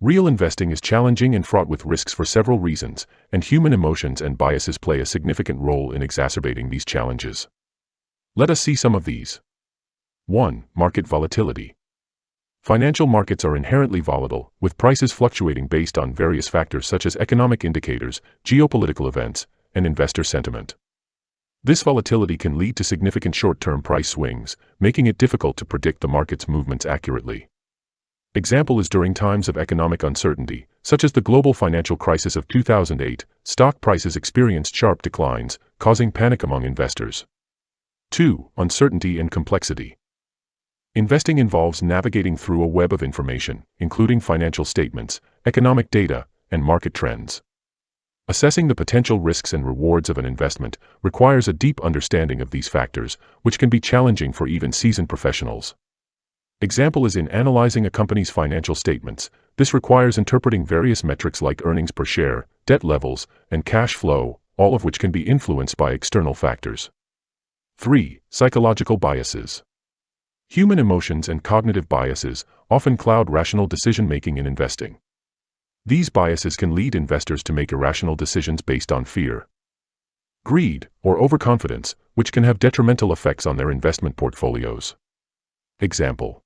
Real investing is challenging and fraught with risks for several reasons, and human emotions and biases play a significant role in exacerbating these challenges. Let us see some of these. 1. Market volatility. Financial markets are inherently volatile, with prices fluctuating based on various factors such as economic indicators, geopolitical events, and investor sentiment. This volatility can lead to significant short-term price swings, making it difficult to predict the market's movements accurately. Example is during times of economic uncertainty, such as the global financial crisis of 2008, stock prices experienced sharp declines, causing panic among investors. 2. Uncertainty and complexity. Investing involves navigating through a web of information, including financial statements, economic data, and market trends. Assessing the potential risks and rewards of an investment requires a deep understanding of these factors, which can be challenging for even seasoned professionals. Example is in analyzing a company's financial statements. This requires interpreting various metrics like earnings per share, debt levels, and cash flow, all of which can be influenced by external factors. 3. Psychological biases. Human emotions and cognitive biases often cloud rational decision-making in investing. These biases can lead investors to make irrational decisions based on fear, greed, or overconfidence, which can have detrimental effects on their investment portfolios. Example: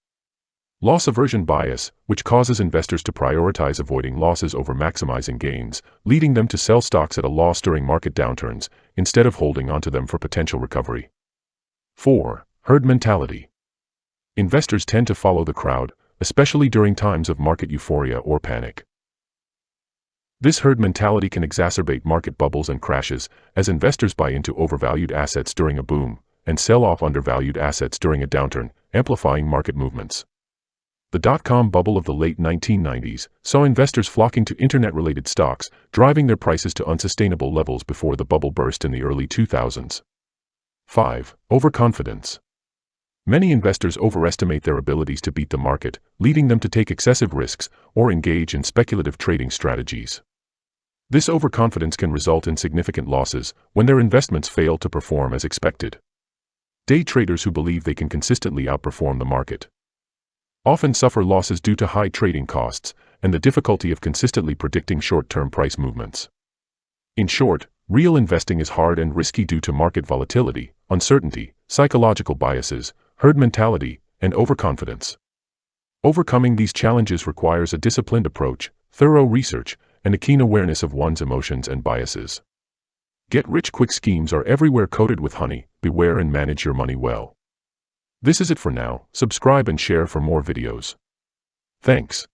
loss aversion bias, which causes investors to prioritize avoiding losses over maximizing gains, leading them to sell stocks at a loss during market downturns, instead of holding onto them for potential recovery. 4. Herd mentality. Investors tend to follow the crowd, especially during times of market euphoria or panic. This herd mentality can exacerbate market bubbles and crashes, as investors buy into overvalued assets during a boom, and sell off undervalued assets during a downturn, amplifying market movements. The dot-com bubble of the late 1990s saw investors flocking to internet-related stocks, driving their prices to unsustainable levels before the bubble burst in the early 2000s. 5. Overconfidence. Many investors overestimate their abilities to beat the market, leading them to take excessive risks or engage in speculative trading strategies. This overconfidence can result in significant losses when their investments fail to perform as expected. Day traders who believe they can consistently outperform the market often suffer losses due to high trading costs and the difficulty of consistently predicting short-term price movements. In short, real investing is hard and risky due to market volatility, uncertainty, psychological biases, herd mentality, and overconfidence. Overcoming these challenges requires a disciplined approach, thorough research, and a keen awareness of one's emotions and biases. Get-rich-quick schemes are everywhere coated with honey. Beware and manage your money well. This is it for now. Subscribe and share for more videos. Thanks.